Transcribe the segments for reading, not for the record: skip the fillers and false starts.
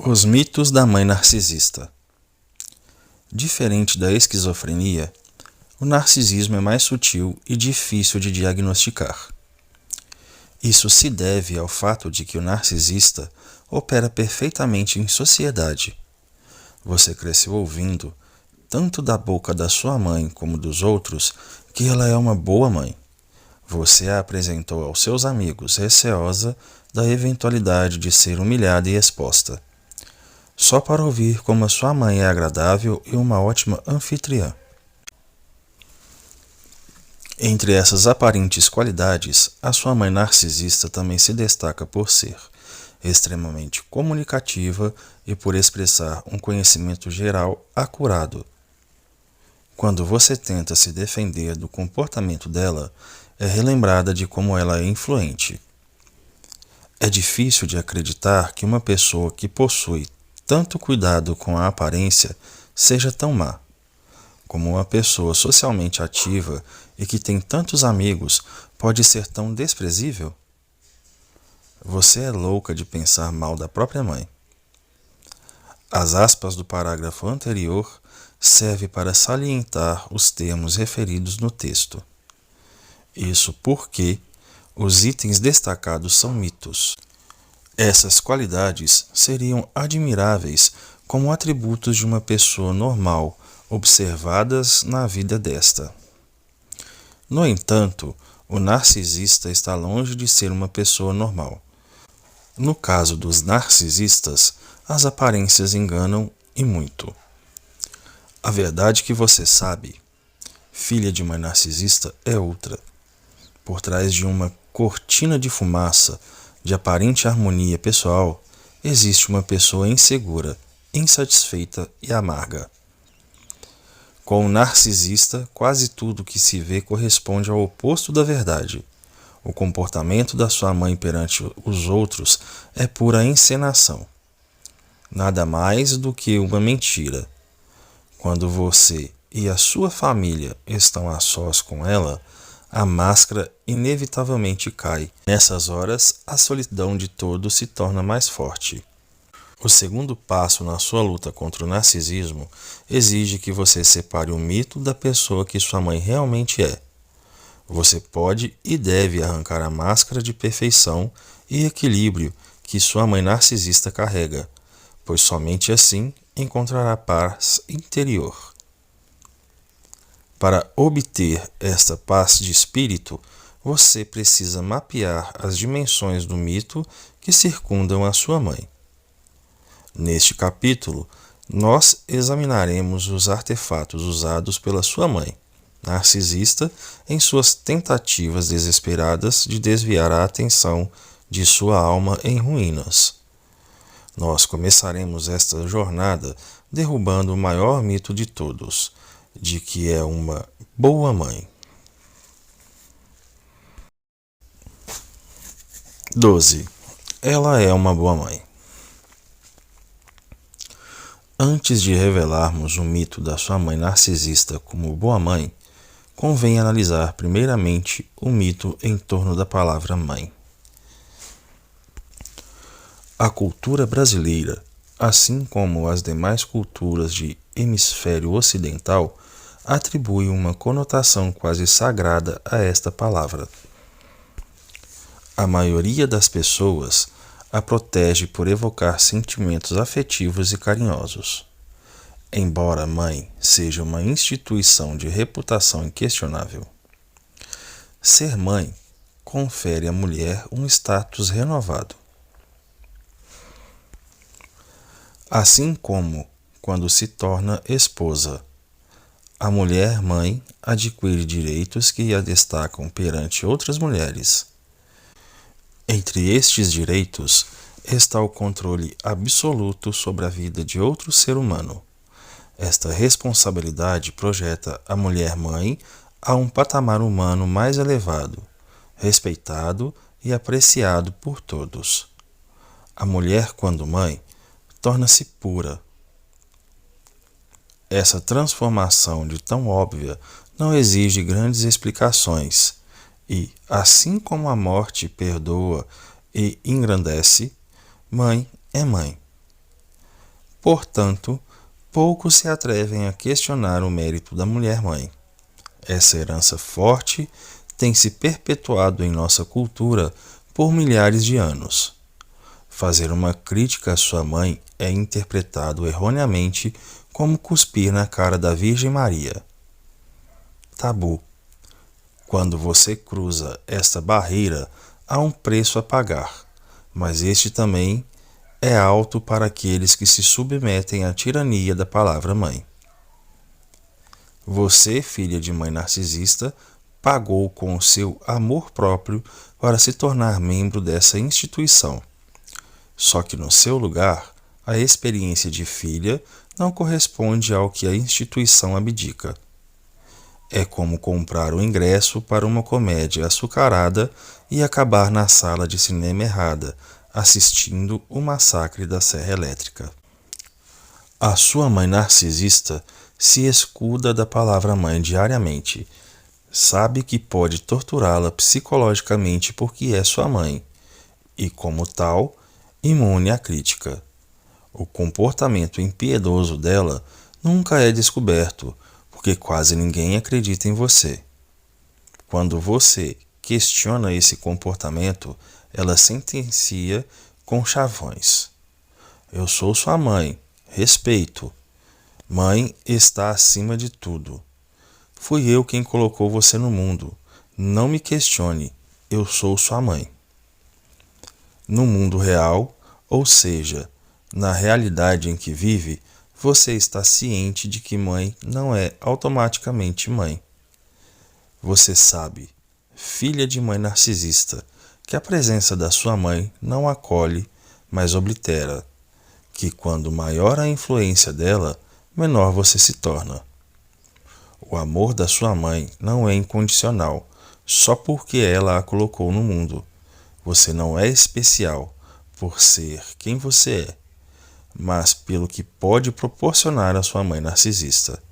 Os mitos da mãe narcisista. Diferente da esquizofrenia, o narcisismo é mais sutil e difícil de diagnosticar. Isso se deve ao fato de que o narcisista opera perfeitamente em sociedade. Você cresceu ouvindo, tanto da boca da sua mãe como dos outros, que ela é uma boa mãe. Você a apresentou aos seus amigos, receosa da eventualidade de ser humilhada e exposta, só para ouvir como a sua mãe é agradável e uma ótima anfitriã. Entre essas aparentes qualidades, a sua mãe narcisista também se destaca por ser extremamente comunicativa e por expressar um conhecimento geral acurado. Quando você tenta se defender do comportamento dela, é relembrada de como ela é influente. É difícil de acreditar que uma pessoa que possui tanto cuidado com a aparência seja tão má. Como uma pessoa socialmente ativa e que tem tantos amigos pode ser tão desprezível? Você é louca de pensar mal da própria mãe. As aspas do parágrafo anterior servem para salientar os termos referidos no texto. Isso porque os itens destacados são mitos. Essas qualidades seriam admiráveis como atributos de uma pessoa normal, observadas na vida desta. No entanto, o narcisista está longe de ser uma pessoa normal. No caso dos narcisistas, as aparências enganam e muito. A verdade que você sabe, filha de uma narcisista, é outra. Por trás de uma cortina de fumaça, de aparente harmonia pessoal, existe uma pessoa insegura, insatisfeita e amarga. Com o narcisista, quase tudo que se vê corresponde ao oposto da verdade. O comportamento da sua mãe perante os outros é pura encenação. Nada mais do que uma mentira. Quando você e a sua família estão a sós com ela, a máscara inevitavelmente cai. Nessas horas, a solidão de todos se torna mais forte. O segundo passo na sua luta contra o narcisismo exige que você separe o mito da pessoa que sua mãe realmente é. Você pode e deve arrancar a máscara de perfeição e equilíbrio que sua mãe narcisista carrega, pois somente assim encontrará paz interior. Para obter esta paz de espírito, você precisa mapear as dimensões do mito que circundam a sua mãe. Neste capítulo, nós examinaremos os artefatos usados pela sua mãe, narcisista, em suas tentativas desesperadas de desviar a atenção de sua alma em ruínas. Nós começaremos esta jornada derrubando o maior mito de todos, de que é uma boa mãe. 12. Ela é uma boa mãe. Antes de revelarmos o mito da sua mãe narcisista como boa mãe, convém analisar primeiramente o mito em torno da palavra mãe. A cultura brasileira, assim como as demais culturas de hemisfério ocidental, atribui uma conotação quase sagrada a esta palavra. A maioria das pessoas a protege por evocar sentimentos afetivos e carinhosos. Embora mãe seja uma instituição de reputação inquestionável, ser mãe confere à mulher um status renovado. Assim como quando se torna esposa, a mulher mãe adquire direitos que a destacam perante outras mulheres. Entre estes direitos está o controle absoluto sobre a vida de outro ser humano. Esta responsabilidade projeta a mulher-mãe a um patamar humano mais elevado, respeitado e apreciado por todos. A mulher, quando mãe, torna-se pura. Essa transformação de tão óbvia não exige grandes explicações e, assim como a morte perdoa e engrandece, mãe é mãe. Portanto, poucos se atrevem a questionar o mérito da mulher-mãe. Essa herança forte tem se perpetuado em nossa cultura por milhares de anos. Fazer uma crítica à sua mãe é interpretado erroneamente como cuspir na cara da Virgem Maria. Tabu. Quando você cruza esta barreira, há um preço a pagar, mas este também é alto para aqueles que se submetem à tirania da palavra mãe. Você, filha de mãe narcisista, pagou com o seu amor próprio para se tornar membro dessa instituição. Só que no seu lugar, a experiência de filha não corresponde ao que a instituição abdica. É como comprar o ingresso para uma comédia açucarada e acabar na sala de cinema errada, assistindo o massacre da Serra Elétrica. A sua mãe narcisista se escuda da palavra mãe diariamente. Sabe que pode torturá-la psicologicamente porque é sua mãe, e como tal, imune à crítica. O comportamento impiedoso dela nunca é descoberto, porque quase ninguém acredita em você. Quando você questiona esse comportamento, ela sentencia com chavões. Eu sou sua mãe, respeito. Mãe está acima de tudo. Fui eu quem colocou você no mundo. Não me questione, eu sou sua mãe. No mundo real, ou seja, na realidade em que vive, você está ciente de que mãe não é automaticamente mãe. Você sabe, filha de mãe narcisista, que a presença da sua mãe não acolhe, mas oblitera, que quando maior a influência dela, menor você se torna. O amor da sua mãe não é incondicional, só porque ela a colocou no mundo. Você não é especial por ser quem você é, mas pelo que pode proporcionar a sua mãe narcisista.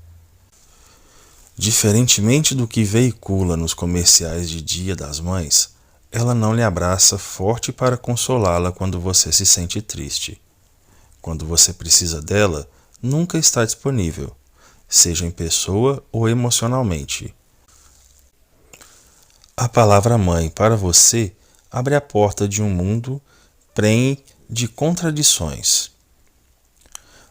Diferentemente do que veicula nos comerciais de Dia das Mães, ela não lhe abraça forte para consolá-la quando você se sente triste. Quando você precisa dela, nunca está disponível, seja em pessoa ou emocionalmente. A palavra mãe para você abre a porta de um mundo prenhe de contradições.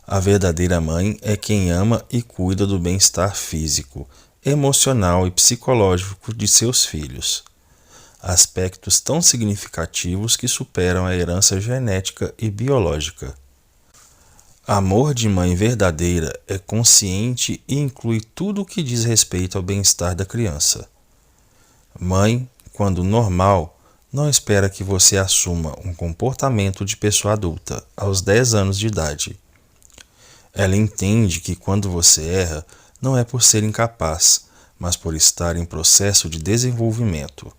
A verdadeira mãe é quem ama e cuida do bem-estar físico, emocional e psicológico de seus filhos. Aspectos tão significativos que superam a herança genética e biológica. Amor de mãe verdadeira é consciente e inclui tudo o que diz respeito ao bem-estar da criança. Mãe, quando normal, não espera que você assuma um comportamento de pessoa adulta aos 10 anos de idade. Ela entende que quando você erra, não é por ser incapaz, mas por estar em processo de desenvolvimento.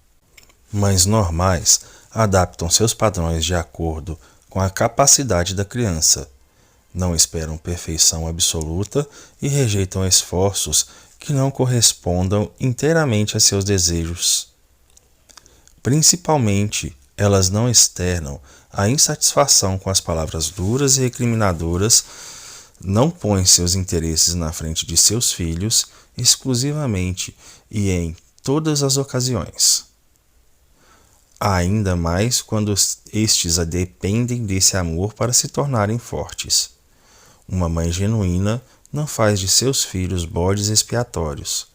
Mães normais adaptam seus padrões de acordo com a capacidade da criança. Não esperam perfeição absoluta e rejeitam esforços que não correspondam inteiramente a seus desejos. Principalmente, elas não externam a insatisfação com as palavras duras e recriminadoras, não põem seus interesses na frente de seus filhos exclusivamente e em todas as ocasiões. Ainda mais quando estes dependem desse amor para se tornarem fortes. Uma mãe genuína não faz de seus filhos bodes expiatórios,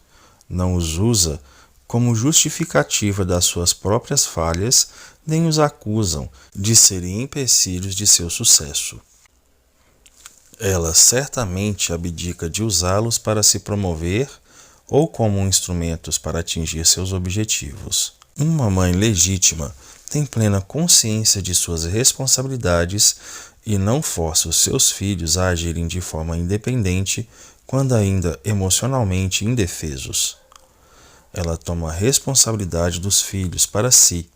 não os usa como justificativa das suas próprias falhas, nem os acusam de serem empecilhos de seu sucesso. Ela certamente abdica de usá-los para se promover ou como instrumentos para atingir seus objetivos. Uma mãe legítima tem plena consciência de suas responsabilidades e não força os seus filhos a agirem de forma independente quando ainda emocionalmente indefesos. Ela toma a responsabilidade dos filhos para si,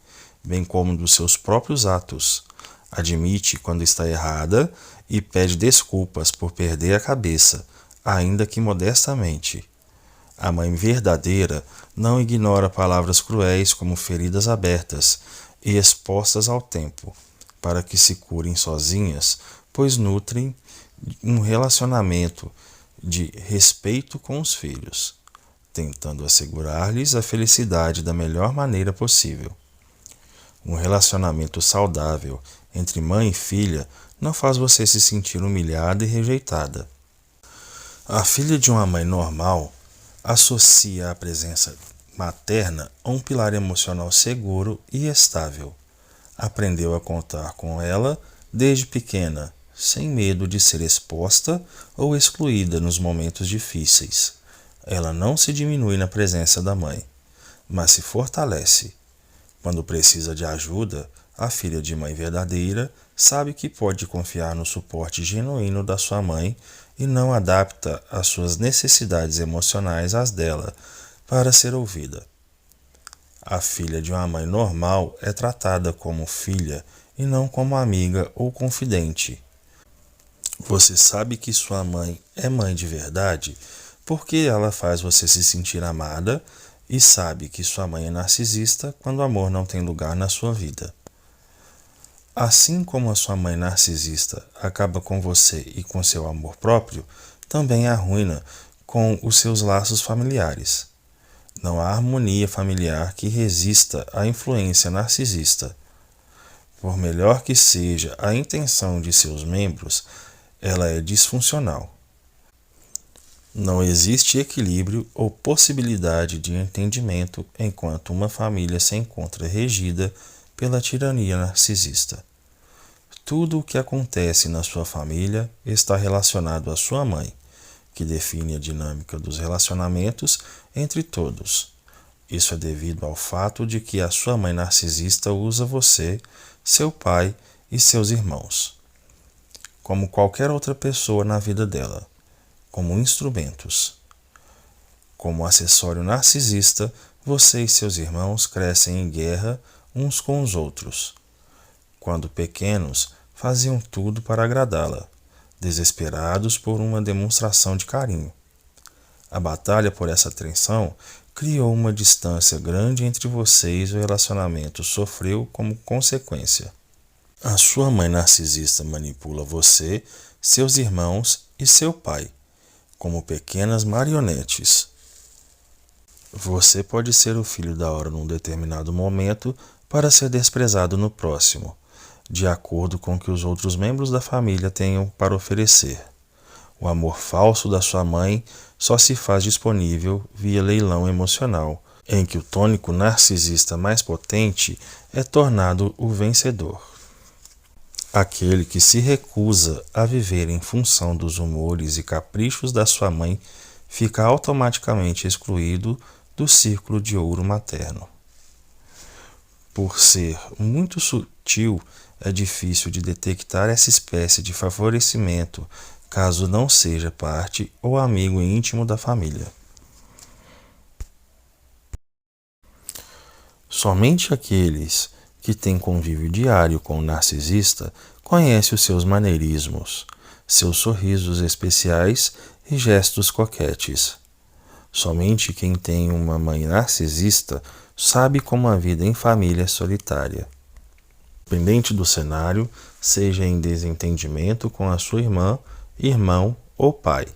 bem como dos seus próprios atos. Admite quando está errada e pede desculpas por perder a cabeça, ainda que modestamente. A mãe verdadeira não ignora palavras cruéis como feridas abertas e expostas ao tempo, para que se curem sozinhas, pois nutrem um relacionamento de respeito com os filhos, tentando assegurar-lhes a felicidade da melhor maneira possível. Um relacionamento saudável entre mãe e filha não faz você se sentir humilhada e rejeitada. A filha de uma mãe normal associa a presença materna a um pilar emocional seguro e estável. Aprendeu a contar com ela desde pequena, sem medo de ser exposta ou excluída nos momentos difíceis. Ela não se diminui na presença da mãe, mas se fortalece. Quando precisa de ajuda, a filha de mãe verdadeira sabe que pode confiar no suporte genuíno da sua mãe e não adapta as suas necessidades emocionais às dela para ser ouvida. A filha de uma mãe normal é tratada como filha e não como amiga ou confidente. Você sabe que sua mãe é mãe de verdade porque ela faz você se sentir amada e sabe que sua mãe é narcisista quando o amor não tem lugar na sua vida. Assim como a sua mãe narcisista acaba com você e com seu amor próprio, também a arruína com os seus laços familiares. Não há harmonia familiar que resista à influência narcisista. Por melhor que seja a intenção de seus membros, ela é disfuncional. Não existe equilíbrio ou possibilidade de entendimento enquanto uma família se encontra regida pela tirania narcisista. Tudo o que acontece na sua família está relacionado à sua mãe, que define a dinâmica dos relacionamentos entre todos. Isso é devido ao fato de que a sua mãe narcisista usa você, seu pai e seus irmãos, como qualquer outra pessoa na vida dela, como instrumentos. Como acessório narcisista, você e seus irmãos crescem em guerra uns com os outros. Quando pequenos, faziam tudo para agradá-la, desesperados por uma demonstração de carinho. A batalha por essa atenção criou uma distância grande entre vocês e o relacionamento sofreu como consequência. A sua mãe narcisista manipula você, seus irmãos e seu pai, como pequenas marionetes. Você pode ser o filho da hora num determinado momento para ser desprezado no próximo, de acordo com o que os outros membros da família tenham para oferecer. O amor falso da sua mãe só se faz disponível via leilão emocional, em que o tônico narcisista mais potente é tornado o vencedor. Aquele que se recusa a viver em função dos humores e caprichos da sua mãe fica automaticamente excluído do círculo de ouro materno. Por ser muito sutil, é difícil de detectar essa espécie de favorecimento caso não seja parte ou amigo íntimo da família. Somente aqueles que têm convívio diário com o narcisista conhecem os seus maneirismos, seus sorrisos especiais e gestos coquetes. Somente quem tem uma mãe narcisista sabe como a vida em família é solitária. Independente do cenário, seja em desentendimento com a sua irmã, irmão ou pai,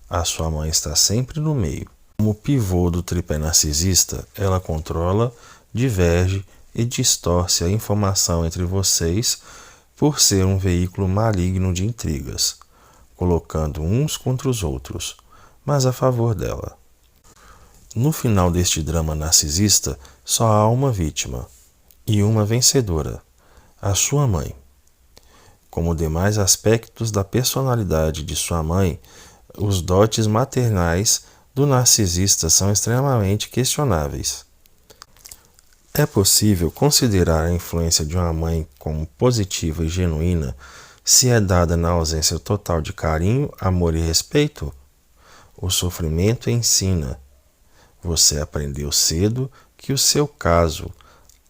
a sua mãe está sempre no meio. Como pivô do tripé narcisista, ela controla, diverge e distorce a informação entre vocês por ser um veículo maligno de intrigas, colocando uns contra os outros, mas a favor dela. No final deste drama narcisista, só há uma vítima e uma vencedora, a sua mãe. Como demais aspectos da personalidade de sua mãe, os dotes maternais do narcisista são extremamente questionáveis. É possível considerar a influência de uma mãe como positiva e genuína se é dada na ausência total de carinho, amor e respeito? O sofrimento ensina. Você aprendeu cedo que o seu caso,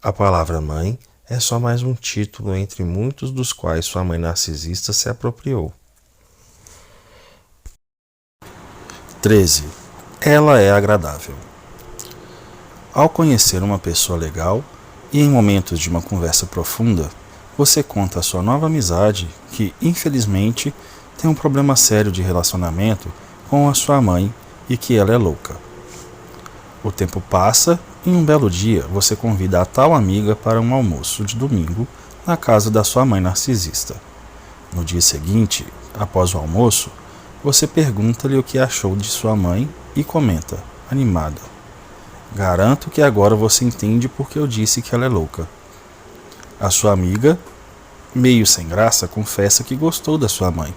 a palavra mãe, é só mais um título entre muitos dos quais sua mãe narcisista se apropriou. 13. Ela é agradável. Ao conhecer uma pessoa legal e em momentos de uma conversa profunda, você conta a sua nova amizade que, infelizmente, tem um problema sério de relacionamento com a sua mãe e que ela é louca. O tempo passa e um belo dia você convida a tal amiga para um almoço de domingo na casa da sua mãe narcisista. No dia seguinte, após o almoço, você pergunta-lhe o que achou de sua mãe e comenta, animada: "Garanto que agora você entende porque eu disse que ela é louca." A sua amiga, meio sem graça, confessa que gostou da sua mãe.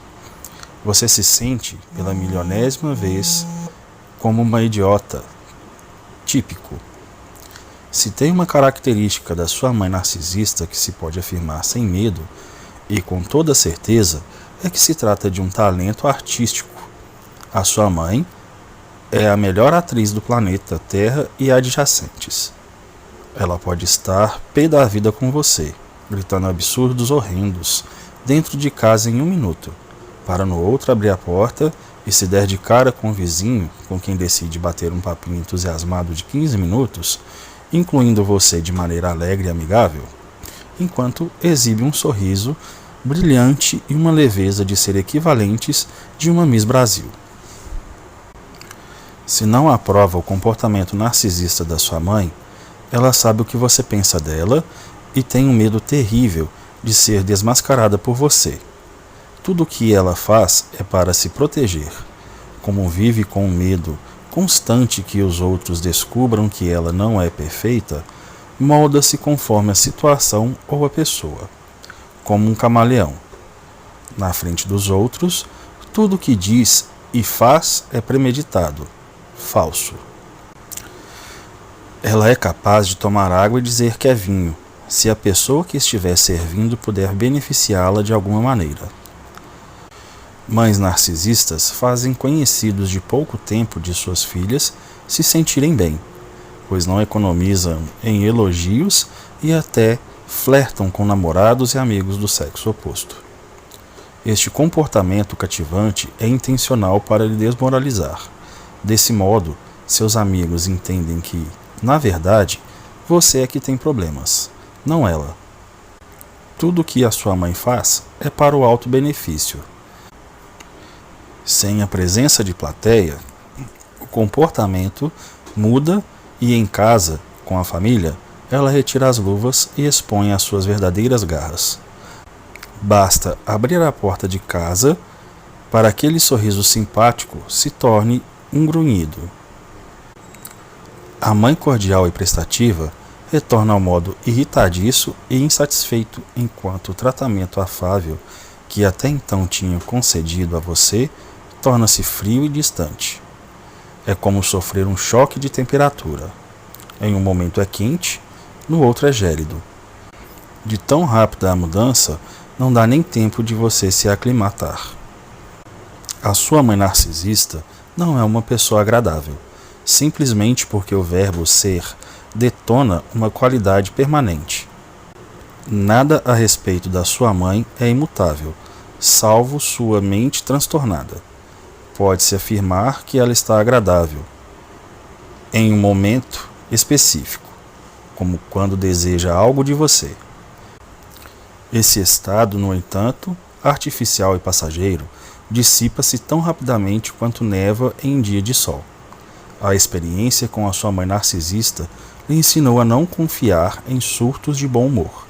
Você se sente, pela milionésima vez, como uma idiota. Típico. Se tem uma característica da sua mãe narcisista que se pode afirmar sem medo e com toda certeza, é que se trata de um talento artístico. A sua mãe é a melhor atriz do planeta Terra e adjacentes. Ela pode estar pé da vida com você, gritando absurdos horrendos, dentro de casa em 1 minuto, para no outro abrir a porta e se der de cara com o vizinho, com quem decide bater um papinho entusiasmado de 15 minutos, incluindo você de maneira alegre e amigável, enquanto exibe um sorriso brilhante e uma leveza de ser equivalentes de uma Miss Brasil. Se não aprova o comportamento narcisista da sua mãe, ela sabe o que você pensa dela e tem um medo terrível de ser desmascarada por você. Tudo o que ela faz é para se proteger. Como vive com o medo constante que os outros descubram que ela não é perfeita, molda-se conforme a situação ou a pessoa, como um camaleão. Na frente dos outros, tudo o que diz e faz é premeditado, falso. Ela é capaz de tomar água e dizer que é vinho, se a pessoa que estiver servindo puder beneficiá-la de alguma maneira. Mães narcisistas fazem conhecidos de pouco tempo de suas filhas se sentirem bem, pois não economizam em elogios e até flertam com namorados e amigos do sexo oposto. Este comportamento cativante é intencional para lhe desmoralizar. Desse modo, seus amigos entendem que, na verdade, você é que tem problemas, não ela. Tudo o que a sua mãe faz é para o alto benefício. Sem a presença de plateia, o comportamento muda e em casa, com a família, ela retira as luvas e expõe as suas verdadeiras garras. Basta abrir a porta de casa para aquele sorriso simpático se torne um grunhido. A mãe cordial e prestativa retorna ao modo irritadiço e insatisfeito enquanto o tratamento afável que até então tinha concedido a você torna-se frio e distante. É como sofrer um choque de temperatura. Em um momento é quente, no outro é gélido. De tão rápida a mudança, não dá nem tempo de você se aclimatar. A sua mãe narcisista não é uma pessoa agradável, simplesmente porque o verbo ser detona uma qualidade permanente. Nada a respeito da sua mãe é imutável, salvo sua mente transtornada. Pode-se afirmar que ela está agradável em um momento específico, como quando deseja algo de você. Esse estado, no entanto, artificial e passageiro, dissipa-se tão rapidamente quanto névoa em dia de sol. A experiência com a sua mãe narcisista lhe ensinou a não confiar em surtos de bom humor,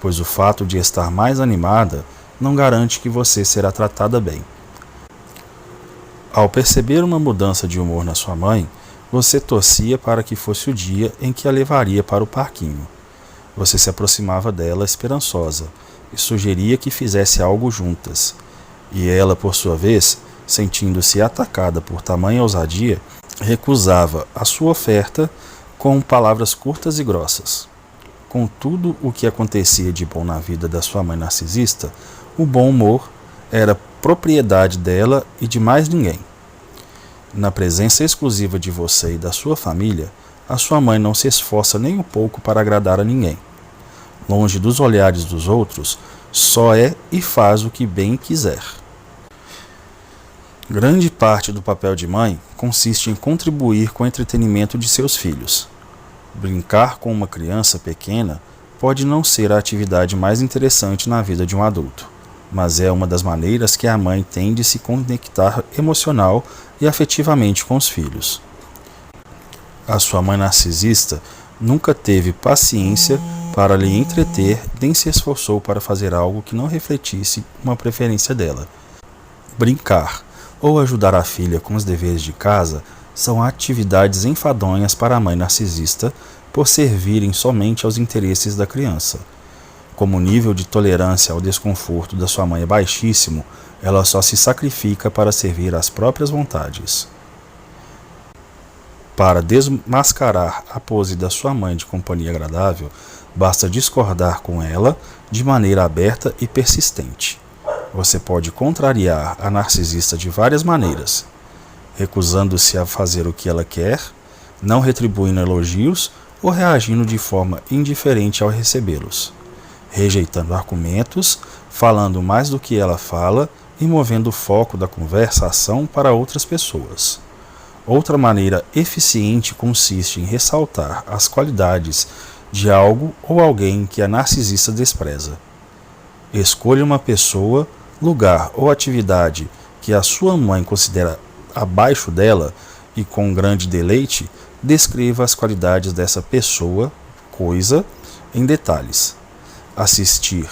pois o fato de estar mais animada não garante que você será tratada bem. Ao perceber uma mudança de humor na sua mãe, você torcia para que fosse o dia em que a levaria para o parquinho. Você se aproximava dela esperançosa e sugeria que fizesse algo juntas. E ela, por sua vez, sentindo-se atacada por tamanha ousadia, recusava a sua oferta com palavras curtas e grossas. Com tudo o que acontecia de bom na vida da sua mãe narcisista, o bom humor era propriedade dela e de mais ninguém. Na presença exclusiva de você e da sua família, a sua mãe não se esforça nem um pouco para agradar a ninguém. Longe dos olhares dos outros, só é e faz o que bem quiser. Grande parte do papel de mãe consiste em contribuir com o entretenimento de seus filhos. Brincar com uma criança pequena pode não ser a atividade mais interessante na vida de um adulto, mas é uma das maneiras que a mãe tem de se conectar emocional e afetivamente com os filhos. A sua mãe narcisista nunca teve paciência para lhe entreter, nem se esforçou para fazer algo que não refletisse uma preferência dela. Brincar ou ajudar a filha com os deveres de casa são atividades enfadonhas para a mãe narcisista por servirem somente aos interesses da criança. Como o nível de tolerância ao desconforto da sua mãe é baixíssimo, ela só se sacrifica para servir às próprias vontades. Para desmascarar a pose da sua mãe de companhia agradável, basta discordar com ela de maneira aberta e persistente. Você pode contrariar a narcisista de várias maneiras, recusando-se a fazer o que ela quer, não retribuindo elogios ou reagindo de forma indiferente ao recebê-los, rejeitando argumentos, falando mais do que ela fala e movendo o foco da conversação para outras pessoas. Outra maneira eficiente consiste em ressaltar as qualidades de algo ou alguém que a narcisista despreza. Escolha uma pessoa, lugar ou atividade que a sua mãe considera abaixo dela e, com grande deleite, descreva as qualidades dessa pessoa, coisa, em detalhes. Assistir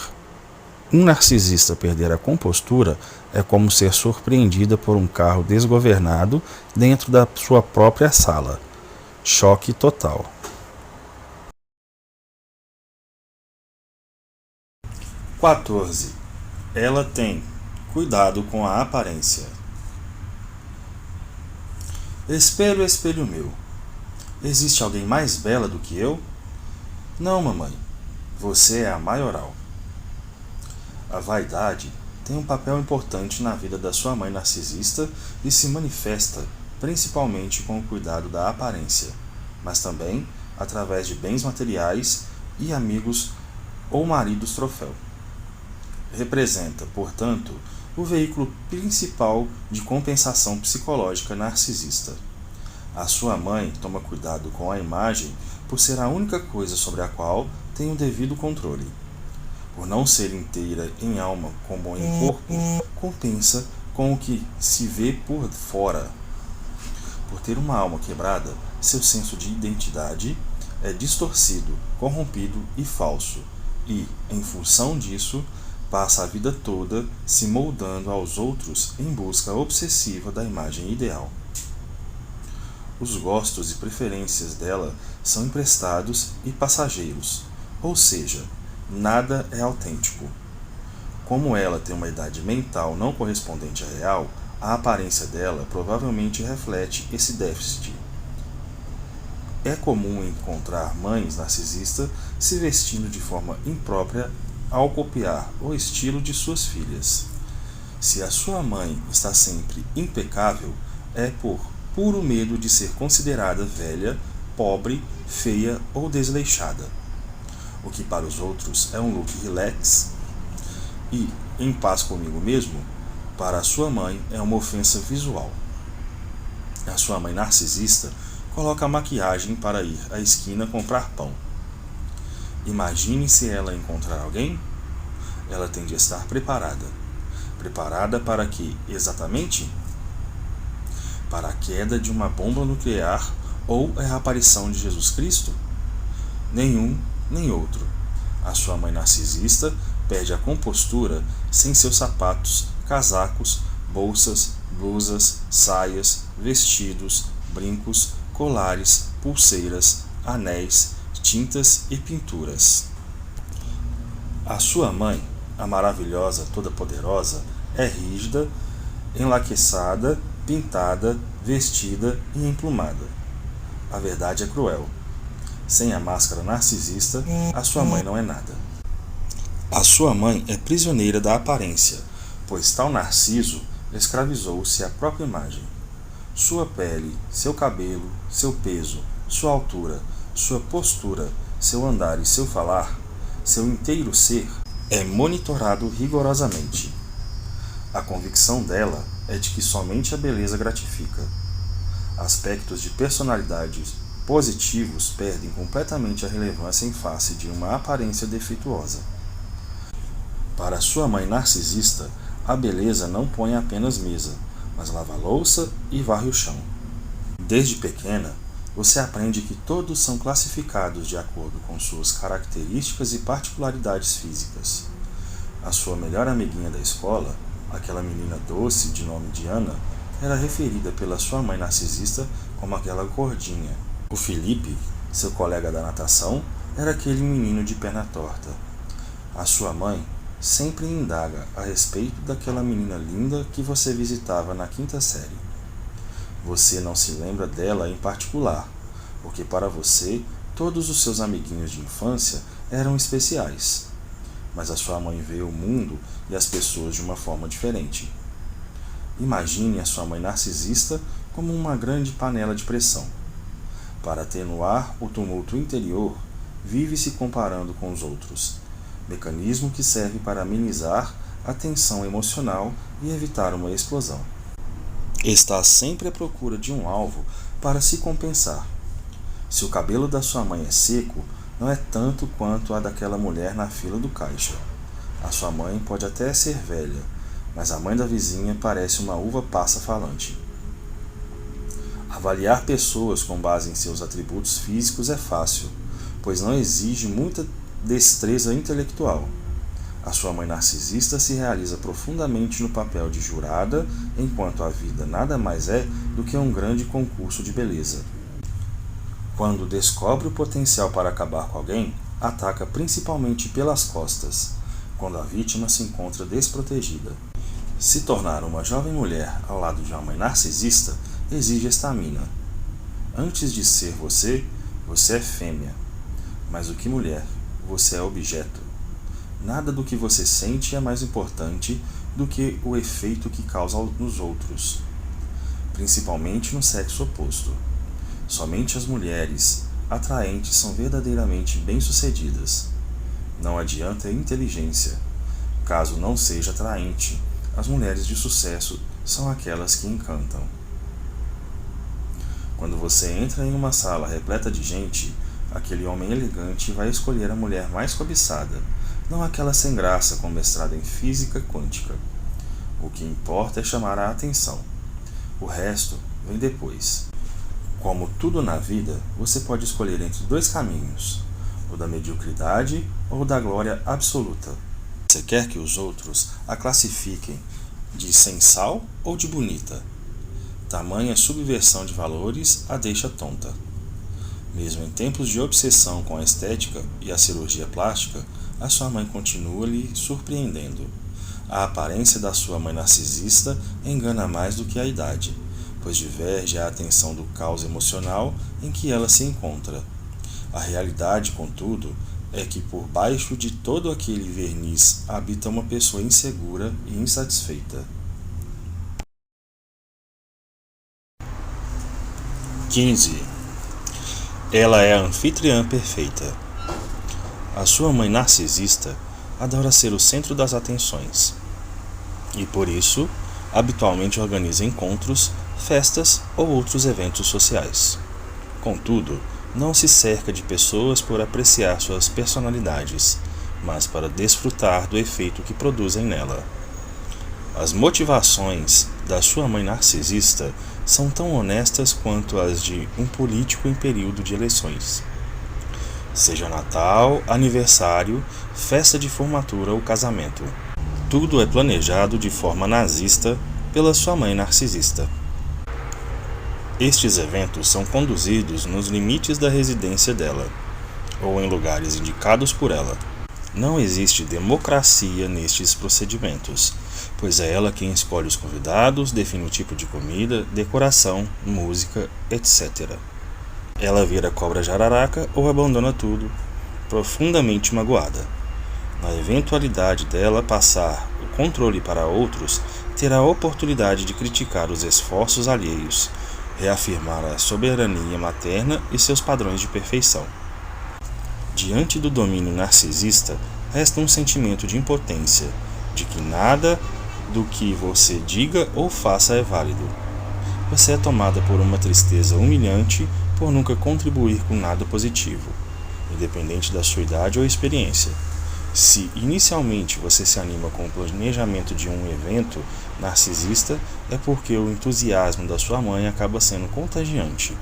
um narcisista perder a compostura é como ser surpreendida por um carro desgovernado dentro da sua própria sala. Choque total. 14. Ela tem cuidado com a aparência. Espelho, espelho meu, existe alguém mais bela do que eu? Não, mamãe, você é a maioral. A vaidade tem um papel importante na vida da sua mãe narcisista e se manifesta principalmente com o cuidado da aparência, mas também através de bens materiais e amigos ou maridos troféu. Representa, portanto, o veículo principal de compensação psicológica narcisista. A sua mãe toma cuidado com a imagem por ser a única coisa sobre a qual tem o devido controle. Por não ser inteira em alma como em corpo, compensa com o que se vê por fora. Por ter uma alma quebrada, seu senso de identidade é distorcido, corrompido e falso, e, em função disso, passa a vida toda se moldando aos outros em busca obsessiva da imagem ideal. Os gostos e preferências dela são emprestados e passageiros, ou seja, nada é autêntico. Como ela tem uma idade mental não correspondente à real, a aparência dela provavelmente reflete esse déficit. É comum encontrar mães narcisistas se vestindo de forma imprópria ao copiar o estilo de suas filhas. Se a sua mãe está sempre impecável, é por puro medo de ser considerada velha, pobre, feia ou desleixada. O que para os outros é um look relax e em paz comigo mesmo, para a sua mãe é uma ofensa visual. A sua mãe narcisista coloca a maquiagem para ir à esquina comprar pão. Imagine se ela encontrar alguém, ela tem de estar preparada. Preparada para que, exatamente? Para a queda de uma bomba nuclear ou a reaparição de Jesus Cristo? Nenhum nem outro. A sua mãe narcisista perde a compostura sem seus sapatos, casacos, bolsas, blusas, saias, vestidos, brincos, colares, pulseiras, anéis, tintas e pinturas. A sua mãe, a maravilhosa, toda-poderosa, é rígida, enlaqueçada, pintada, vestida e emplumada. A verdade é cruel. Sem a máscara narcisista, a sua mãe não é nada. A sua mãe é prisioneira da aparência, pois tal narciso escravizou-se à própria imagem. Sua pele, seu cabelo, seu peso, sua altura, sua postura, seu andar e seu falar, seu inteiro ser, é monitorado rigorosamente. A convicção dela é de que somente a beleza gratifica. Aspectos de personalidade positivos perdem completamente a relevância em face de uma aparência defeituosa. Para sua mãe narcisista, a beleza não põe apenas mesa, mas lava a louça e varre o chão. Desde pequena, você aprende que todos são classificados de acordo com suas características e particularidades físicas. A sua melhor amiguinha da escola, aquela menina doce de nome Diana, era referida pela sua mãe narcisista como aquela gordinha. O Felipe, seu colega da natação, era aquele menino de perna torta. A sua mãe sempre indaga a respeito daquela menina linda que você visitava na quinta série. Você não se lembra dela em particular, porque para você todos os seus amiguinhos de infância eram especiais. Mas a sua mãe vê o mundo e as pessoas de uma forma diferente. Imagine a sua mãe narcisista como uma grande panela de pressão. Para atenuar o tumulto interior, vive se comparando com os outros, mecanismo que serve para amenizar a tensão emocional e evitar uma explosão. Está sempre à procura de um alvo para se compensar. Se o cabelo da sua mãe é seco, não é tanto quanto a daquela mulher na fila do caixa. A sua mãe pode até ser velha, mas a mãe da vizinha parece uma uva passa falante. Avaliar pessoas com base em seus atributos físicos é fácil, pois não exige muita destreza intelectual. A sua mãe narcisista se realiza profundamente no papel de jurada, enquanto a vida nada mais é do que um grande concurso de beleza. Quando descobre o potencial para acabar com alguém, ataca principalmente pelas costas, quando a vítima se encontra desprotegida. Se tornar uma jovem mulher ao lado de uma mãe narcisista exige estamina. Antes de ser você, você é fêmea. Mais do que mulher, você é objeto. Nada do que você sente é mais importante do que o efeito que causa nos outros, principalmente no sexo oposto. Somente as mulheres atraentes são verdadeiramente bem-sucedidas. Não adianta inteligência. Caso não seja atraente, as mulheres de sucesso são aquelas que encantam. Quando você entra em uma sala repleta de gente, aquele homem elegante vai escolher a mulher mais cobiçada, não aquela sem graça com mestrado em física quântica. O que importa é chamar a atenção. O resto vem depois. Como tudo na vida, você pode escolher entre dois caminhos, o da mediocridade ou o da glória absoluta. Você quer que os outros a classifiquem de sem sal ou de bonita? Tamanha subversão de valores a deixa tonta. Mesmo em tempos de obsessão com a estética e a cirurgia plástica, a sua mãe continua lhe surpreendendo. A aparência da sua mãe narcisista engana mais do que a idade, pois diverge a atenção do caos emocional em que ela se encontra. A realidade, contudo, é que por baixo de todo aquele verniz habita uma pessoa insegura e insatisfeita. 15. Ela é a anfitriã perfeita. A sua mãe narcisista adora ser o centro das atenções e, por isso, habitualmente organiza encontros, festas ou outros eventos sociais. Contudo, não se cerca de pessoas por apreciar suas personalidades, mas para desfrutar do efeito que produzem nela. As motivações da sua mãe narcisista são tão honestas quanto as de um político em período de eleições. Seja Natal, aniversário, festa de formatura ou casamento. Tudo é planejado de forma nazista pela sua mãe narcisista. Estes eventos são conduzidos nos limites da residência dela, ou em lugares indicados por ela. Não existe democracia nestes procedimentos, pois é ela quem escolhe os convidados, define o tipo de comida, decoração, música, etc. Ela vira cobra jararaca ou abandona tudo, profundamente magoada. Na eventualidade dela passar o controle para outros, terá a oportunidade de criticar os esforços alheios, reafirmar a soberania materna e seus padrões de perfeição. Diante do domínio narcisista, resta um sentimento de impotência, de que nada do que você diga ou faça é válido. Você é tomada por uma tristeza humilhante por nunca contribuir com nada positivo, independente da sua idade ou experiência. Se inicialmente você se anima com o planejamento de um evento narcisista, é porque o entusiasmo da sua mãe acaba sendo contagiante.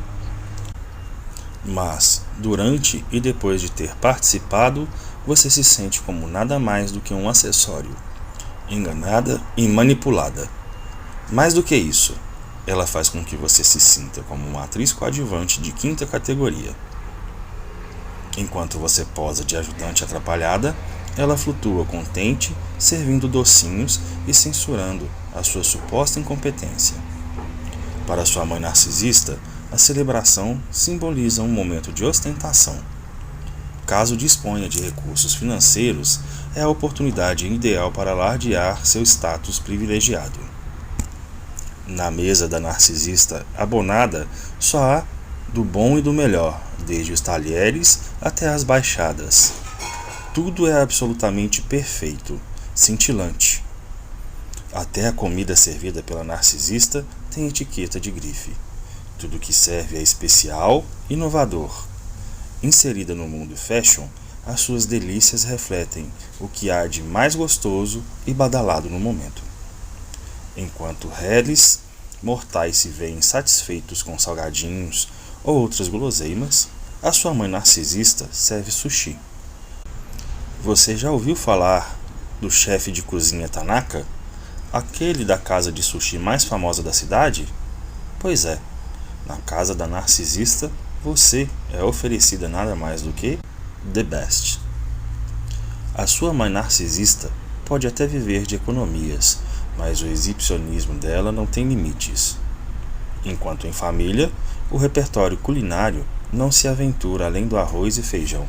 Mas, durante e depois de ter participado, você se sente como nada mais do que um acessório, enganada e manipulada. Mais do que isso, ela faz com que você se sinta como uma atriz coadjuvante de quinta categoria. Enquanto você posa de ajudante atrapalhada, ela flutua contente, servindo docinhos e censurando a sua suposta incompetência. Para sua mãe narcisista, a celebração simboliza um momento de ostentação. Caso disponha de recursos financeiros, é a oportunidade ideal para alardear seu status privilegiado. Na mesa da narcisista abonada, só há do bom e do melhor, desde os talheres até as baixadas. Tudo é absolutamente perfeito, cintilante. Até a comida servida pela narcisista tem etiqueta de grife. Tudo que serve é especial e inovador. Inserida no mundo fashion, as suas delícias refletem o que há de mais gostoso e badalado no momento. Enquanto réis mortais se veem satisfeitos com salgadinhos ou outras guloseimas, a sua mãe narcisista serve sushi. Você já ouviu falar do chefe de cozinha Tanaka? Aquele da casa de sushi mais famosa da cidade? Pois é, na casa da narcisista, você é oferecida nada mais do que the best. A sua mãe narcisista pode até viver de economias, mas o exibicionismo dela não tem limites. Enquanto em família, o repertório culinário não se aventura além do arroz e feijão.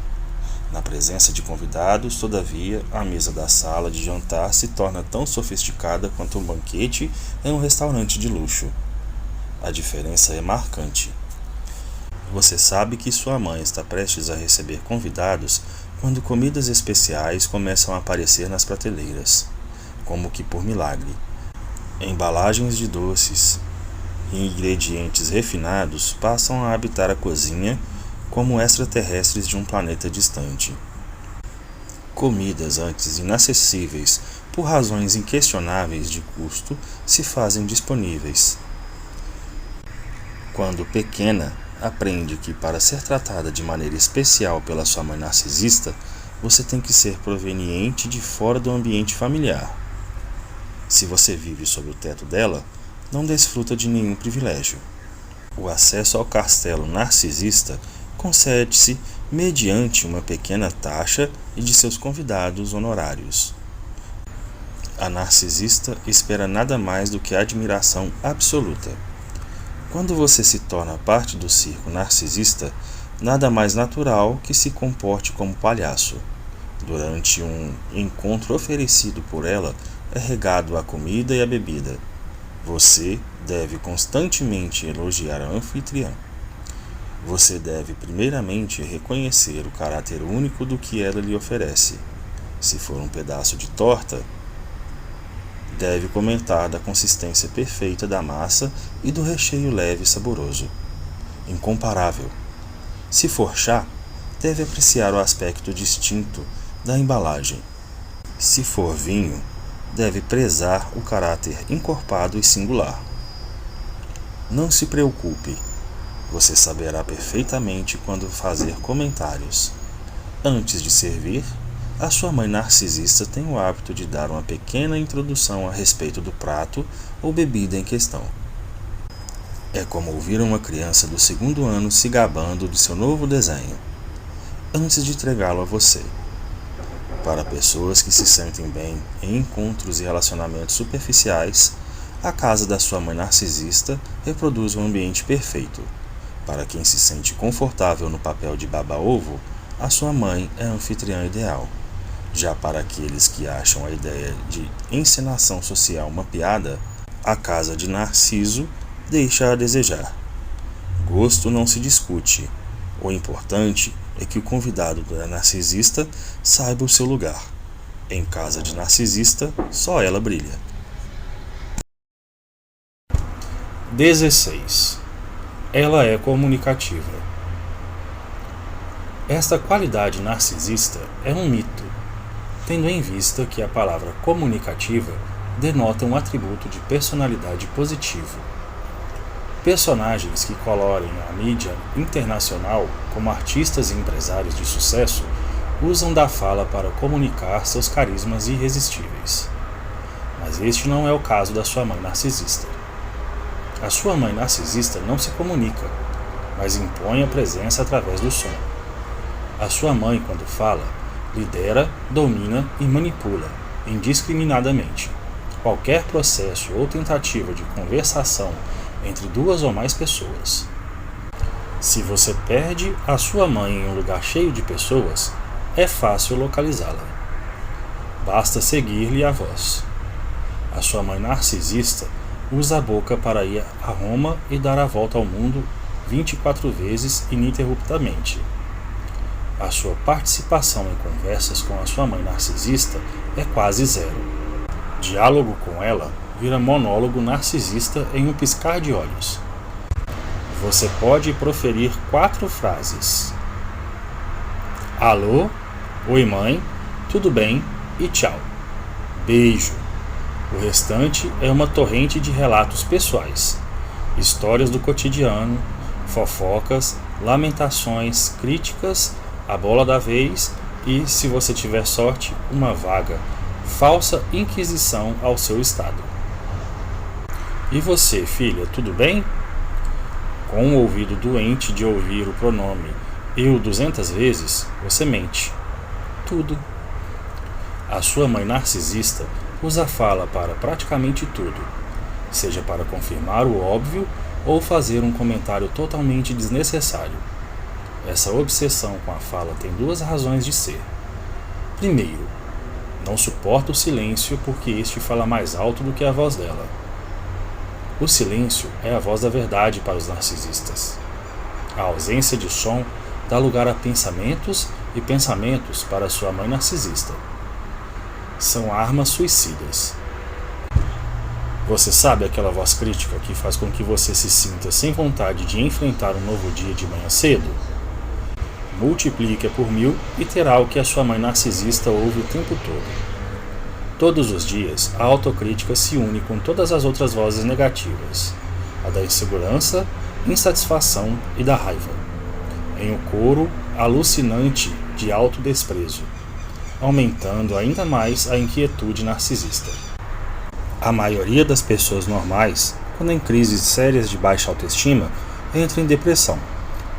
Na presença de convidados, todavia, a mesa da sala de jantar se torna tão sofisticada quanto um banquete em um restaurante de luxo. A diferença é marcante. Você sabe que sua mãe está prestes a receber convidados quando comidas especiais começam a aparecer nas prateleiras, como que por milagre. Embalagens de doces e ingredientes refinados passam a habitar a cozinha como extraterrestres de um planeta distante. Comidas antes inacessíveis por razões inquestionáveis de custo se fazem disponíveis. Quando pequena, aprende que para ser tratada de maneira especial pela sua mãe narcisista, você tem que ser proveniente de fora do ambiente familiar. Se você vive sob o teto dela, não desfruta de nenhum privilégio. O acesso ao castelo narcisista concede-se mediante uma pequena taxa e de seus convidados honorários. A narcisista espera nada mais do que a admiração absoluta. Quando você se torna parte do circo narcisista, nada mais natural que se comporte como palhaço. Durante um encontro oferecido por ela, é regado a comida e a bebida. Você deve constantemente elogiar a anfitriã. Você deve primeiramente reconhecer o caráter único do que ela lhe oferece. Se for um pedaço de torta, deve comentar da consistência perfeita da massa e do recheio leve e saboroso. Incomparável. Se for chá, deve apreciar o aspecto distinto da embalagem. Se for vinho, deve prezar o caráter encorpado e singular. Não se preocupe. Você saberá perfeitamente quando fazer comentários. Antes de servir, a sua mãe narcisista tem o hábito de dar uma pequena introdução a respeito do prato ou bebida em questão. É como ouvir uma criança do 2º ano se gabando de seu novo desenho, antes de entregá-lo a você. Para pessoas que se sentem bem em encontros e relacionamentos superficiais, a casa da sua mãe narcisista reproduz um ambiente perfeito. Para quem se sente confortável no papel de baba-ovo, a sua mãe é a anfitriã ideal. Já para aqueles que acham a ideia de encenação social uma piada, a casa de Narciso deixa a desejar. Gosto não se discute. O importante é que o convidado da narcisista saiba o seu lugar. Em casa de narcisista, só ela brilha. 16. Ela é comunicativa. Esta qualidade narcisista é um mito. tendo em vista que a palavra comunicativa denota um atributo de personalidade positivo. Personagens que colorem a mídia internacional, como artistas e empresários de sucesso, usam da fala para comunicar seus carismas irresistíveis. Mas este não é o caso da sua mãe narcisista. A sua mãe narcisista não se comunica, mas impõe a presença através do som. A sua mãe, quando fala, lidera, domina e manipula, indiscriminadamente, qualquer processo ou tentativa de conversação entre duas ou mais pessoas. Se você perde a sua mãe em um lugar cheio de pessoas, é fácil localizá-la. Basta seguir-lhe a voz. A sua mãe narcisista usa a boca para ir a Roma e dar a volta ao mundo 24 vezes ininterruptamente. A sua participação em conversas com a sua mãe narcisista é quase zero. Diálogo com ela vira monólogo narcisista em um piscar de olhos. Você pode proferir 4 frases: alô, oi mãe, tudo bem e tchau. Beijo. O restante é uma torrente de relatos pessoais, histórias do cotidiano, fofocas, lamentações, críticas, a bola da vez e, se você tiver sorte, uma vaga, falsa inquisição ao seu estado. E você, filha, tudo bem? Com o ouvido doente de ouvir o pronome eu 200 vezes, você mente. Tudo. A sua mãe narcisista usa a fala para praticamente tudo, seja para confirmar o óbvio ou fazer um comentário totalmente desnecessário. Essa obsessão com a fala tem 2 razões de ser. Primeiro, não suporta o silêncio porque este fala mais alto do que a voz dela. O silêncio é a voz da verdade para os narcisistas. A ausência de som dá lugar a pensamentos e pensamentos para sua mãe narcisista. São armas suicidas. Você sabe aquela voz crítica que faz com que você se sinta sem vontade de enfrentar um novo dia de manhã cedo? Multiplique-a por 1000 e terá o que a sua mãe narcisista ouve o tempo todo. Todos os dias, a autocrítica se une com todas as outras vozes negativas, a da insegurança, insatisfação e da raiva, em um coro alucinante de autodesprezo, aumentando ainda mais a inquietude narcisista. A maioria das pessoas normais, quando em crises sérias de baixa autoestima, entra em depressão,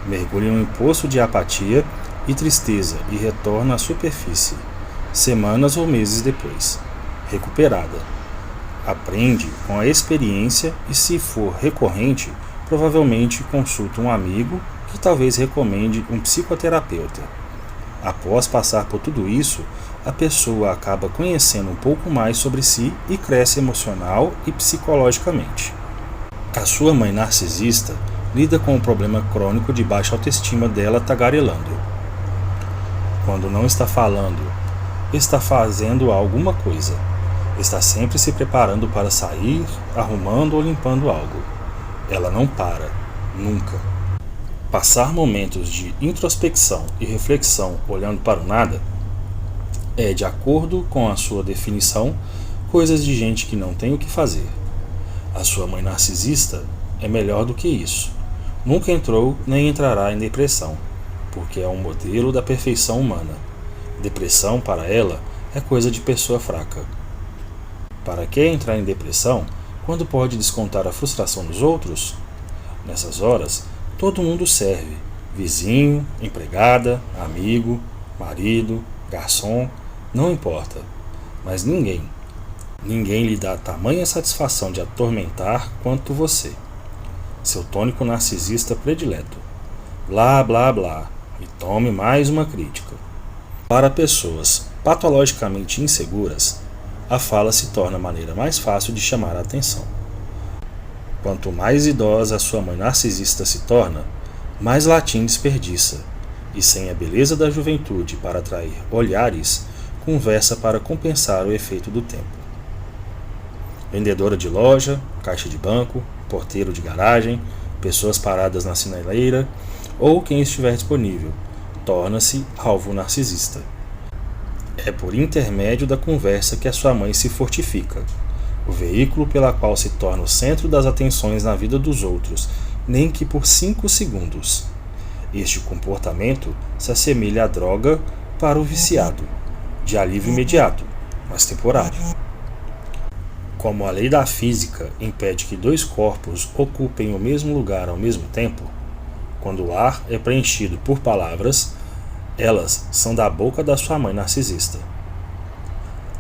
mergulha em um poço de apatia e tristeza e retorna à superfície, semanas ou meses depois, recuperada. Aprende com a experiência e, se for recorrente, provavelmente consulta um amigo que talvez recomende um psicoterapeuta. Após passar por tudo isso, a pessoa acaba conhecendo um pouco mais sobre si e cresce emocional e psicologicamente. A sua mãe narcisista lida com o problema crônico de baixa autoestima dela tagarelando. Quando não está falando, está fazendo alguma coisa. Está sempre se preparando para sair, arrumando ou limpando algo. Ela não para, nunca. Passar momentos de introspecção e reflexão olhando para o nada é, de acordo com a sua definição, coisas de gente que não tem o que fazer. A sua mãe narcisista é melhor do que isso. Nunca entrou nem entrará em depressão, porque é um modelo da perfeição humana. Depressão, para ela, é coisa de pessoa fraca. Para que entrar em depressão quando pode descontar a frustração nos outros? Nessas horas, todo mundo serve: vizinho, empregada, amigo, marido, garçom, não importa. Mas ninguém lhe dá tamanha satisfação de atormentar quanto você. Seu tônico narcisista predileto. Blá, blá, blá. E tome mais uma crítica. Para pessoas patologicamente inseguras, a fala se torna a maneira mais fácil de chamar a atenção. Quanto mais idosa a sua mãe narcisista se torna, mais latim desperdiça, e sem a beleza da juventude para atrair olhares, conversa para compensar o efeito do tempo. Vendedora de loja, caixa de banco, porteiro de garagem, pessoas paradas na sinaleira ou quem estiver disponível, torna-se alvo narcisista. É por intermédio da conversa que a sua mãe se fortifica, o veículo pela qual se torna o centro das atenções na vida dos outros, nem que por 5 segundos. Este comportamento se assemelha à droga para o viciado, de alívio imediato, mas temporário. Como a lei da física impede que 2 corpos ocupem o mesmo lugar ao mesmo tempo, quando o ar é preenchido por palavras, elas são da boca da sua mãe narcisista.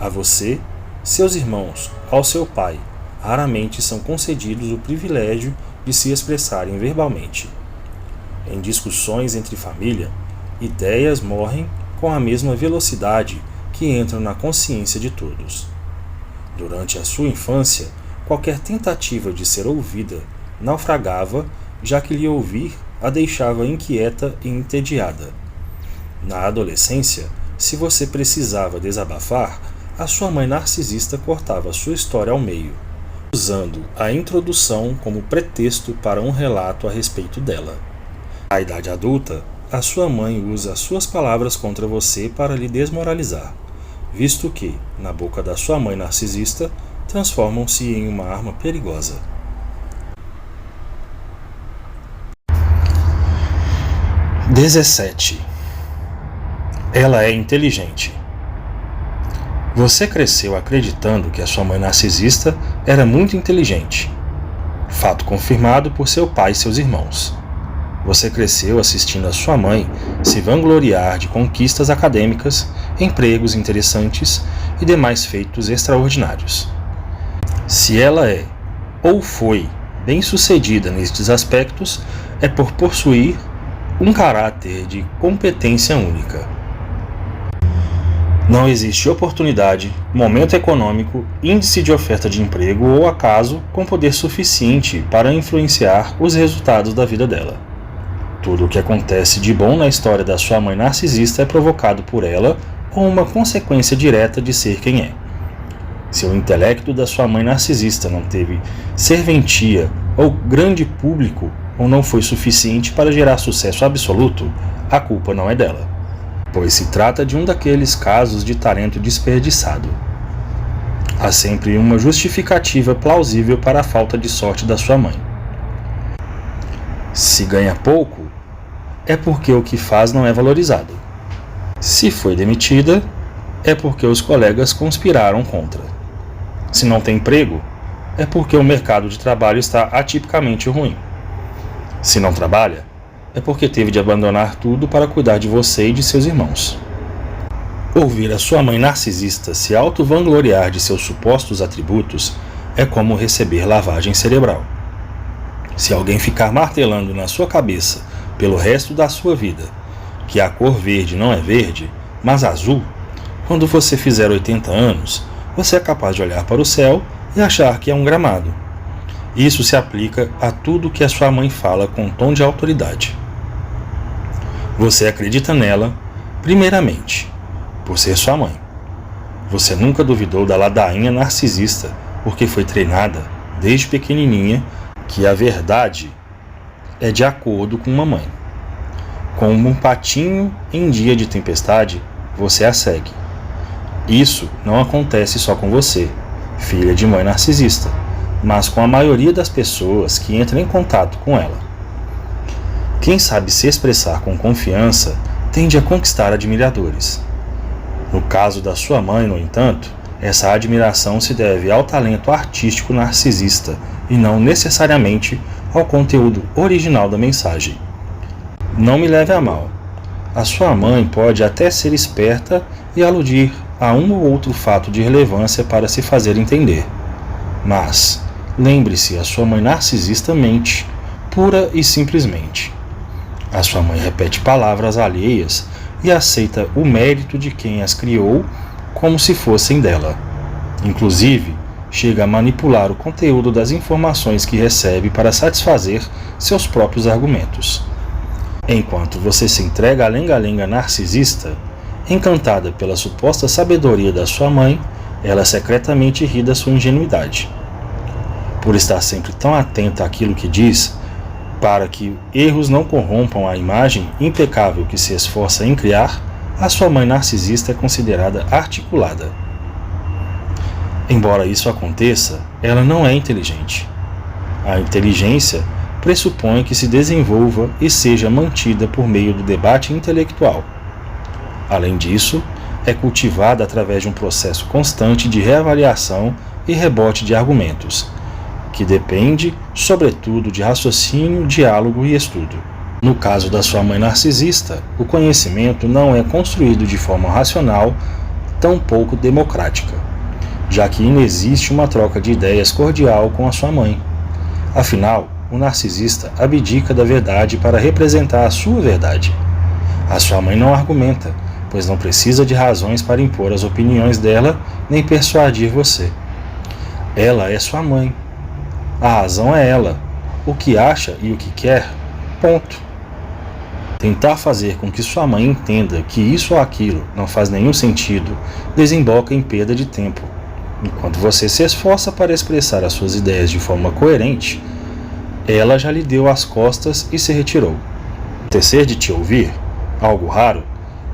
A você, seus irmãos, ao seu pai, raramente são concedidos o privilégio de se expressarem verbalmente. Em discussões entre família, ideias morrem com a mesma velocidade que entram na consciência de todos. Durante a sua infância, qualquer tentativa de ser ouvida naufragava, já que lhe ouvir a deixava inquieta e entediada. Na adolescência, se você precisava desabafar, a sua mãe narcisista cortava sua história ao meio, usando a introdução como pretexto para um relato a respeito dela. Na idade adulta, a sua mãe usa as suas palavras contra você para lhe desmoralizar, visto que, na boca da sua mãe narcisista, transformam-se em uma arma perigosa. 17. Ela é inteligente. Você cresceu acreditando que a sua mãe narcisista era muito inteligente. Fato confirmado por seu pai e seus irmãos. Você cresceu assistindo a sua mãe se vangloriar de conquistas acadêmicas, empregos interessantes e demais feitos extraordinários. Se ela é, ou foi, bem-sucedida nestes aspectos, é por possuir um caráter de competência única. Não existe oportunidade, momento econômico, índice de oferta de emprego ou acaso com poder suficiente para influenciar os resultados da vida dela. Tudo o que acontece de bom na história da sua mãe narcisista é provocado por ela ou uma consequência direta de ser quem é. Se o intelecto da sua mãe narcisista não teve serventia ou grande público ou não foi suficiente para gerar sucesso absoluto, a culpa não é dela, pois se trata de um daqueles casos de talento desperdiçado. Há sempre uma justificativa plausível para a falta de sorte da sua mãe. Se ganha pouco, é porque o que faz não é valorizado. Se foi demitida, é porque os colegas conspiraram contra. Se não tem emprego, é porque o mercado de trabalho está atipicamente ruim. Se não trabalha, é porque teve de abandonar tudo para cuidar de você e de seus irmãos. Ouvir a sua mãe narcisista se auto-vangloriar de seus supostos atributos é como receber lavagem cerebral. Se alguém ficar martelando na sua cabeça pelo resto da sua vida que a cor verde não é verde, mas azul, quando você fizer 80 anos, você é capaz de olhar para o céu e achar que é um gramado. Isso se aplica a tudo que a sua mãe fala com um tom de autoridade. Você acredita nela, primeiramente, por ser sua mãe. Você nunca duvidou da ladainha narcisista, porque foi treinada, desde pequenininha, que a verdade é de acordo com mamãe. Como um patinho em dia de tempestade, você a segue. Isso não acontece só com você, filha de mãe narcisista, mas com a maioria das pessoas que entram em contato com ela. Quem sabe se expressar com confiança tende a conquistar admiradores. No caso da sua mãe, no entanto, essa admiração se deve ao talento artístico narcisista e não necessariamente ao conteúdo original da mensagem. Não me leve a mal. A sua mãe pode até ser esperta e aludir a um ou outro fato de relevância para se fazer entender. Mas, lembre-se, a sua mãe narcisista mente, pura e simplesmente. A sua mãe repete palavras alheias e aceita o mérito de quem as criou como se fossem dela. Inclusive, chega a manipular o conteúdo das informações que recebe para satisfazer seus próprios argumentos. Enquanto você se entrega à lenga-lenga narcisista, encantada pela suposta sabedoria da sua mãe, ela secretamente ri da sua ingenuidade. Por estar sempre tão atenta àquilo que diz, para que erros não corrompam a imagem impecável que se esforça em criar, a sua mãe narcisista é considerada articulada. Embora isso aconteça, ela não é inteligente. A inteligência pressupõe que se desenvolva e seja mantida por meio do debate intelectual. Além disso, é cultivada através de um processo constante de reavaliação e rebote de argumentos, que depende, sobretudo, de raciocínio, diálogo e estudo. No caso da sua mãe narcisista, o conhecimento não é construído de forma racional, tampouco democrática, já que inexiste uma troca de ideias cordial com a sua mãe. Afinal, o narcisista abdica da verdade para representar a sua verdade. A sua mãe não argumenta, pois não precisa de razões para impor as opiniões dela nem persuadir você. Ela é sua mãe. A razão é ela, o que acha e o que quer, ponto. Tentar fazer com que sua mãe entenda que isso ou aquilo não faz nenhum sentido desemboca em perda de tempo. Enquanto você se esforça para expressar as suas ideias de forma coerente, ela já lhe deu as costas e se retirou. Tecer de te ouvir, algo raro,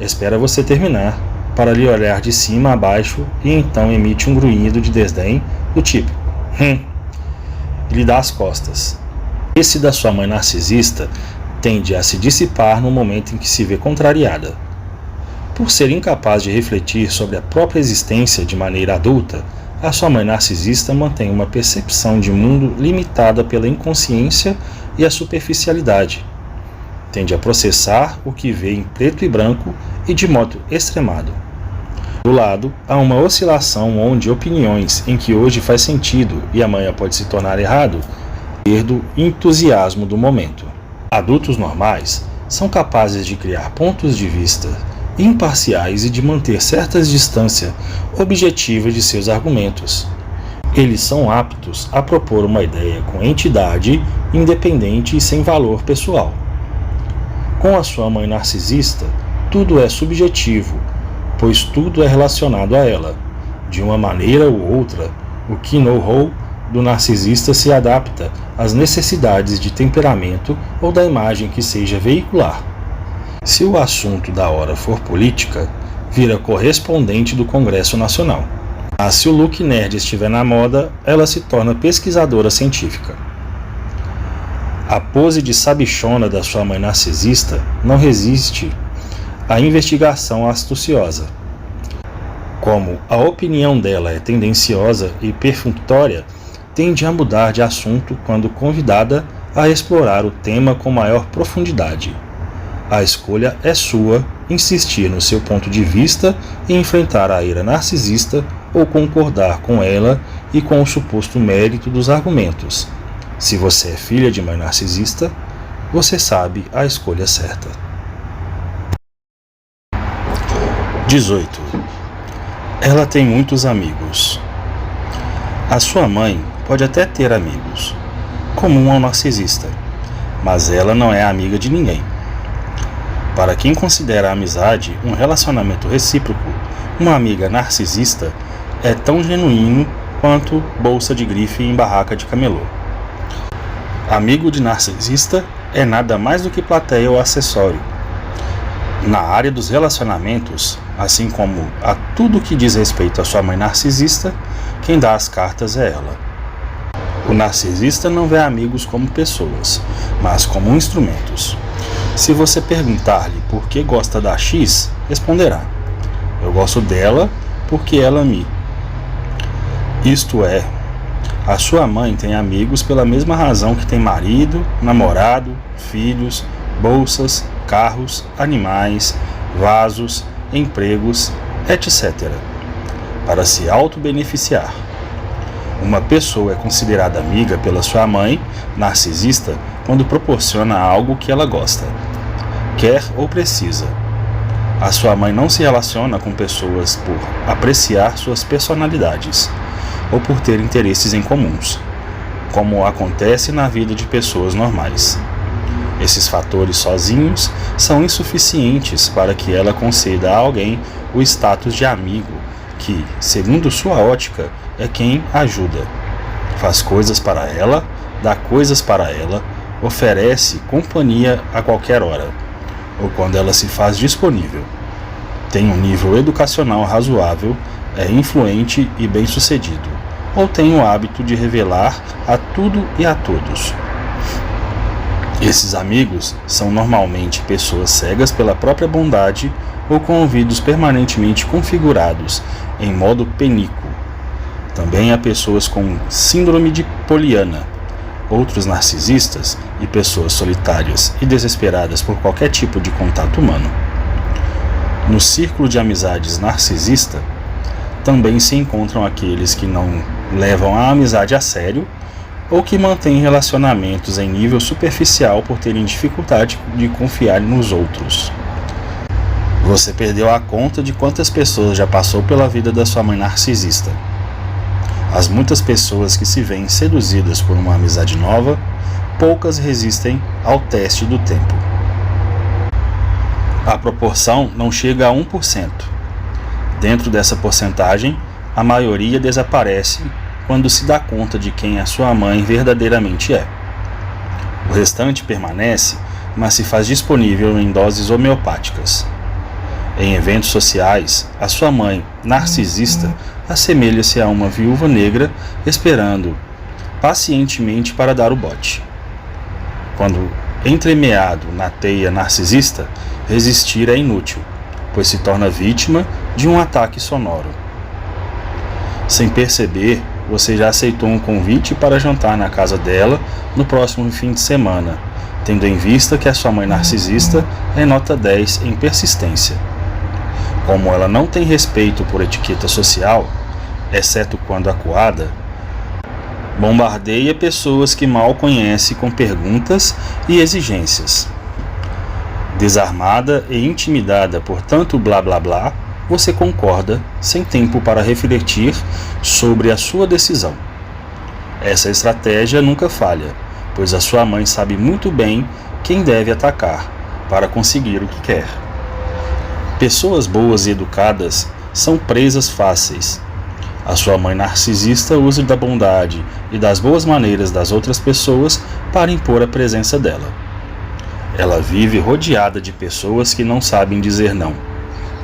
espera você terminar, para lhe olhar de cima a baixo e então emite um grunhido de desdém do tipo e lhe dá as costas. Esse da sua mãe narcisista tende a se dissipar no momento em que se vê contrariada. Por ser incapaz de refletir sobre a própria existência de maneira adulta, a sua mãe narcisista mantém uma percepção de mundo limitada pela inconsciência e a superficialidade. Tende a processar o que vê em preto e branco e de modo extremado. Do lado, há uma oscilação onde opiniões em que hoje faz sentido e amanhã pode se tornar errado, perdo entusiasmo do momento. Adultos normais são capazes de criar pontos de vista imparciais e de manter certas distâncias objetivas de seus argumentos. Eles são aptos a propor uma ideia com entidade, independente e sem valor pessoal. Com a sua mãe narcisista, tudo é subjetivo, pois tudo é relacionado a ela. De uma maneira ou outra, o know-how do narcisista se adapta às necessidades de temperamento ou da imagem que seja veicular. Se o assunto da hora for política, vira correspondente do Congresso Nacional. Mas se o look nerd estiver na moda, ela se torna pesquisadora científica. A pose de sabichona da sua mãe narcisista não resiste à investigação astuciosa. Como a opinião dela é tendenciosa e perfunctória, tende a mudar de assunto quando convidada a explorar o tema com maior profundidade. A escolha é sua, insistir no seu ponto de vista e enfrentar a ira narcisista ou concordar com ela e com o suposto mérito dos argumentos. Se você é filha de mãe narcisista, você sabe a escolha certa. 18. Ela tem muitos amigos. A sua mãe pode até ter amigos, comum ao narcisista, mas ela não é amiga de ninguém. Para quem considera a amizade um relacionamento recíproco, uma amiga narcisista é tão genuíno quanto bolsa de grife em barraca de camelô. Amigo de narcisista é nada mais do que plateia ou acessório. Na área dos relacionamentos, assim como a tudo que diz respeito à sua mãe narcisista, quem dá as cartas é ela. O narcisista não vê amigos como pessoas, mas como instrumentos. Se você perguntar-lhe por que gosta da X, responderá: eu gosto dela porque ela me. Isto é, a sua mãe tem amigos pela mesma razão que tem marido, namorado, filhos, bolsas, carros, animais, vasos, empregos, etc. para se auto-beneficiar. Uma pessoa é considerada amiga pela sua mãe narcisista quando proporciona algo que ela gosta, quer ou precisa. A sua mãe não se relaciona com pessoas por apreciar suas personalidades ou por ter interesses em comuns, como acontece na vida de pessoas normais. Esses fatores sozinhos são insuficientes para que ela conceda a alguém o status de amigo que, segundo sua ótica, é quem ajuda, faz coisas para ela, dá coisas para ela, oferece companhia a qualquer hora, ou quando ela se faz disponível. tem um nível educacional razoável, é influente e bem-sucedido, ou tem o hábito de revelar a tudo e a todos. Esses amigos são normalmente pessoas cegas pela própria bondade ou com ouvidos permanentemente configurados em modo penico. Também há pessoas com síndrome de Poliana, outros narcisistas e pessoas solitárias e desesperadas por qualquer tipo de contato humano. No círculo de amizades narcisista, também se encontram aqueles que não levam a amizade a sério ou que mantêm relacionamentos em nível superficial por terem dificuldade de confiar nos outros. Você perdeu a conta de quantas pessoas já passou pela vida da sua mãe narcisista. As muitas pessoas que se veem seduzidas por uma amizade nova, poucas resistem ao teste do tempo. A proporção não chega a 1%. Dentro dessa porcentagem, a maioria desaparece quando se dá conta de quem a sua mãe verdadeiramente é. O restante permanece, mas se faz disponível em doses homeopáticas. Em eventos sociais, a sua mãe narcisista assemelha-se a uma viúva negra esperando pacientemente para dar o bote. Quando entremeado na teia narcisista, resistir é inútil, pois se torna vítima de um ataque sonoro. Sem perceber, você já aceitou um convite para jantar na casa dela no próximo fim de semana, tendo em vista que a sua mãe narcisista é nota 10 em persistência. Como ela não tem respeito por etiqueta social, exceto quando acuada, bombardeia pessoas que mal conhece com perguntas e exigências. Desarmada e intimidada por tanto blá blá blá, você concorda, sem tempo para refletir sobre a sua decisão. Essa estratégia nunca falha, pois a sua mãe sabe muito bem quem deve atacar para conseguir o que quer. Pessoas boas e educadas são presas fáceis. A sua mãe narcisista usa da bondade e das boas maneiras das outras pessoas para impor a presença dela. Ela vive rodeada de pessoas que não sabem dizer não,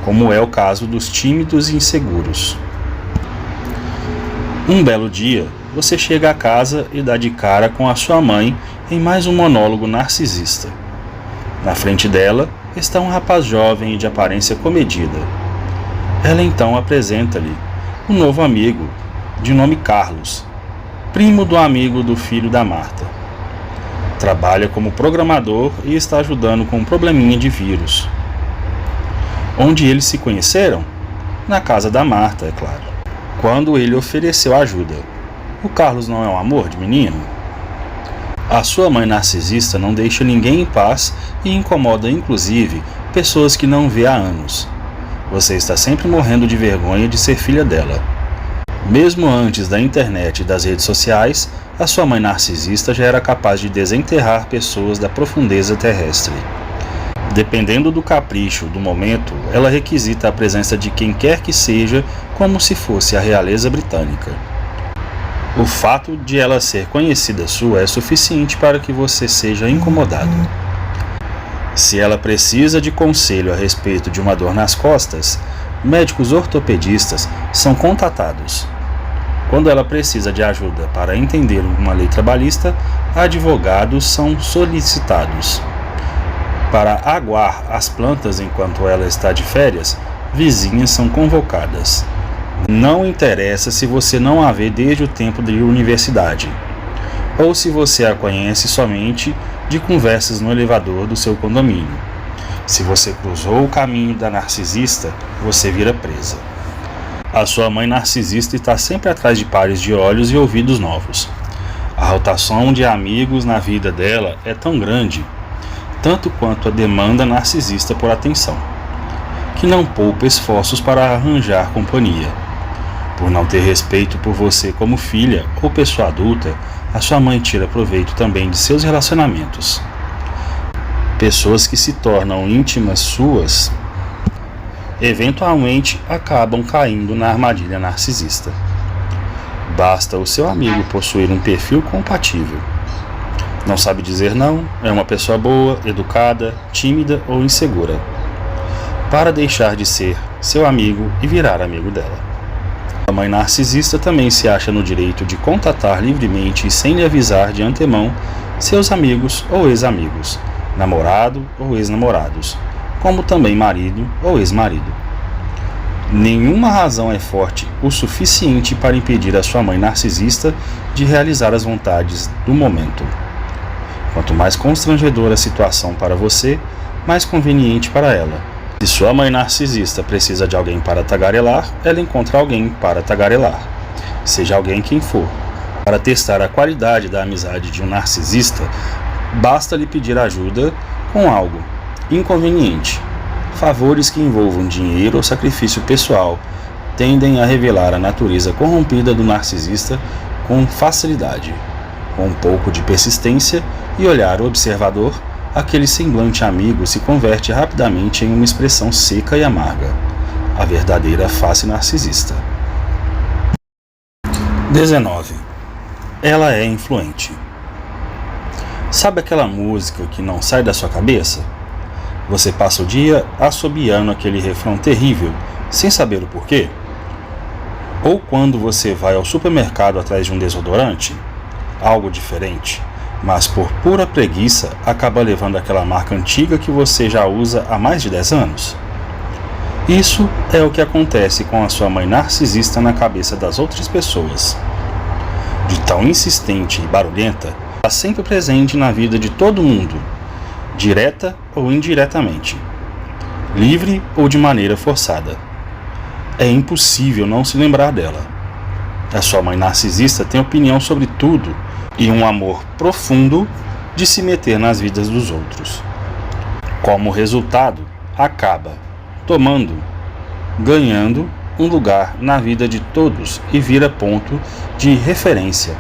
como é o caso dos tímidos e inseguros. Um belo dia, você chega a casa e dá de cara com a sua mãe em mais um monólogo narcisista. Na frente dela está um rapaz jovem e de aparência comedida. Ela então apresenta-lhe um novo amigo, de nome Carlos, primo do amigo do filho da Marta. Trabalha como programador e está ajudando com um probleminha de vírus. Onde eles se conheceram? Na casa da Marta, é claro. Quando ele ofereceu ajuda. O Carlos não é um amor de menino? A sua mãe narcisista não deixa ninguém em paz e incomoda inclusive pessoas que não vê há anos. Você está sempre morrendo de vergonha de ser filha dela. Mesmo antes da internet e das redes sociais, a sua mãe narcisista já era capaz de desenterrar pessoas da profundeza terrestre. Dependendo do capricho do momento, ela requisita a presença de quem quer que seja como se fosse a realeza britânica. O fato de ela ser conhecida sua é suficiente para que você seja incomodado. Se ela precisa de conselho a respeito de uma dor nas costas, médicos ortopedistas são contatados. Quando ela precisa de ajuda para entender uma lei trabalhista, advogados são solicitados. Para aguar as plantas enquanto ela está de férias, vizinhas são convocadas. Não interessa se você não a vê desde o tempo de universidade, ou se você a conhece somente de conversas no elevador do seu condomínio. Se você cruzou o caminho da narcisista, você vira presa. A sua mãe narcisista está sempre atrás de pares de olhos e ouvidos novos. A rotação de amigos na vida dela é tão grande, tanto quanto a demanda narcisista por atenção, que não poupa esforços para arranjar companhia. Por não ter respeito por você como filha ou pessoa adulta, a sua mãe tira proveito também de seus relacionamentos. Pessoas que se tornam íntimas suas, eventualmente acabam caindo na armadilha narcisista. Basta o seu amigo possuir um perfil compatível. Não sabe dizer não, é uma pessoa boa, educada, tímida ou insegura. para deixar de ser seu amigo e virar amigo dela. A mãe narcisista também se acha no direito de contatar livremente e sem lhe avisar de antemão seus amigos ou ex-amigos, namorado ou ex-namorados, como também marido ou ex-marido. Nenhuma razão é forte o suficiente para impedir a sua mãe narcisista de realizar as vontades do momento. Quanto mais constrangedora a situação para você, mais conveniente para ela. Se sua mãe narcisista precisa de alguém para tagarelar, ela encontra alguém para tagarelar, seja alguém quem for. Para testar a qualidade da amizade de um narcisista, basta lhe pedir ajuda com algo inconveniente. Favores que envolvam dinheiro ou sacrifício pessoal tendem a revelar a natureza corrompida do narcisista com facilidade. Com um pouco de persistência e olhar observador, aquele semblante amigo se converte rapidamente em uma expressão seca e amarga, a verdadeira face narcisista. 19. Ela é influente. Sabe aquela música que não sai da sua cabeça? Você passa o dia assobiando aquele refrão terrível, sem saber o porquê? Ou quando você vai ao supermercado atrás de um desodorante? Algo diferente, mas por pura preguiça acaba levando aquela marca antiga que você já usa há mais de 10 anos? Isso é o que acontece com a sua mãe narcisista na cabeça das outras pessoas. De tão insistente e barulhenta, está sempre presente na vida de todo mundo, direta ou indiretamente, livre ou de maneira forçada. É impossível não se lembrar dela. A sua mãe narcisista tem opinião sobre tudo e um amor profundo de se meter nas vidas dos outros. Como resultado, acaba ganhando um lugar na vida de todos e vira ponto de referência,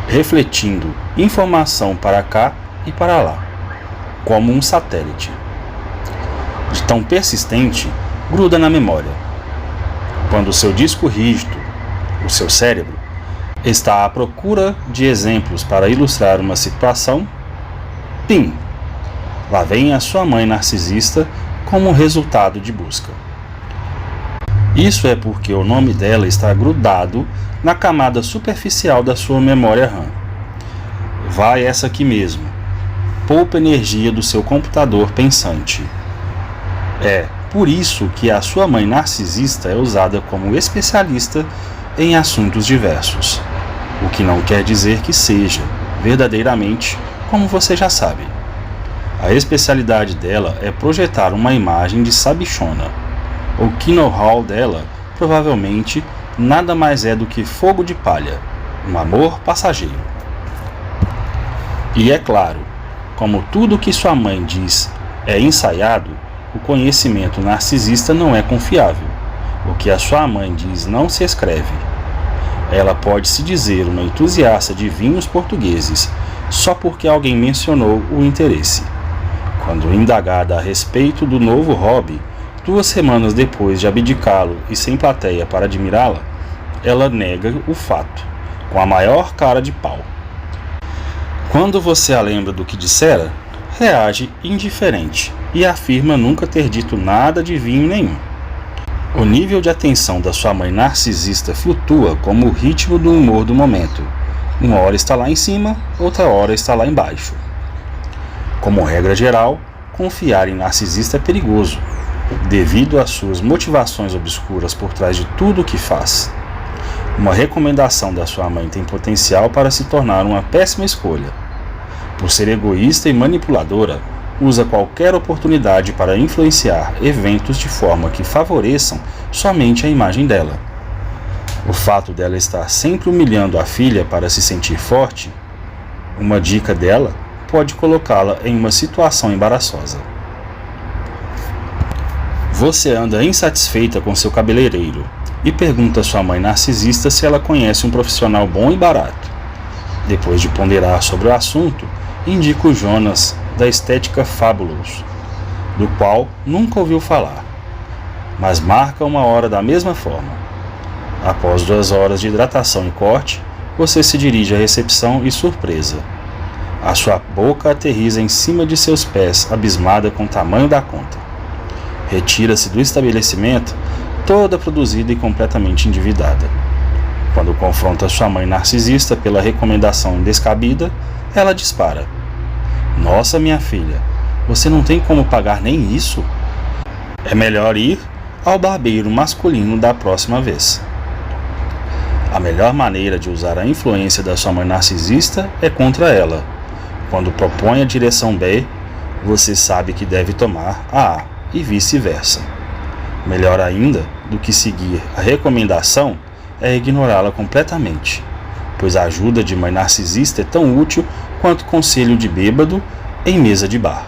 refletindo informação para cá e para lá, como um satélite. De tão persistente, gruda na memória. Quando o seu disco rígido, o seu cérebro, está à procura de exemplos para ilustrar uma situação, pim! Lá vem a sua mãe narcisista como resultado de busca. Isso é porque o nome dela está grudado na camada superficial da sua memória RAM. Vai essa aqui mesmo. Poupa energia do seu computador pensante. É por isso que a sua mãe narcisista é usada como especialista em assuntos diversos, o que não quer dizer que seja, verdadeiramente, como você já sabe. A especialidade dela é projetar uma imagem de sabichona. O know-how dela, provavelmente, nada mais é do que fogo de palha, um amor passageiro. E é claro, como tudo que sua mãe diz é ensaiado, o conhecimento narcisista não é confiável. O que a sua mãe diz não se escreve. Ela pode se dizer uma entusiasta de vinhos portugueses, só porque alguém mencionou o interesse. Quando indagada a respeito do novo hobby, 2 semanas depois de abdicá-lo e sem plateia para admirá-la, ela nega o fato, com a maior cara de pau. Quando você a lembra do que dissera, reage indiferente e afirma nunca ter dito nada de vinho nenhum. O nível de atenção da sua mãe narcisista flutua como o ritmo do humor do momento. Uma hora está lá em cima, outra hora está lá embaixo. Como regra geral, confiar em narcisista é perigoso, devido às suas motivações obscuras por trás de tudo o que faz. Uma recomendação da sua mãe tem potencial para se tornar uma péssima escolha. Por ser egoísta e manipuladora, usa qualquer oportunidade para influenciar eventos de forma que favoreçam somente a imagem dela. O fato dela estar sempre humilhando a filha para se sentir forte, uma dica dela pode colocá-la em uma situação embaraçosa. Você anda insatisfeita com seu cabeleireiro e pergunta à sua mãe narcisista se ela conhece um profissional bom e barato. Depois de ponderar sobre o assunto, indica o Jonas da Estética Fabulous, do qual nunca ouviu falar, mas marca uma hora da mesma forma. Após 2 horas de hidratação e corte, você se dirige à recepção e surpresa. A sua boca aterriza em cima de seus pés, abismada com o tamanho da conta. Retira-se do estabelecimento toda produzida e completamente endividada. Quando confronta sua mãe narcisista pela recomendação descabida, ela dispara: "Nossa, minha filha, você não tem como pagar nem isso? É melhor ir ao barbeiro masculino da próxima vez." A melhor maneira de usar a influência da sua mãe narcisista é contra ela. Quando propõe a direção B, você sabe que deve tomar a A e vice-versa. Melhor ainda do que seguir a recomendação é ignorá-la completamente, pois a ajuda de mãe narcisista é tão útil quanto conselho de bêbado em mesa de bar.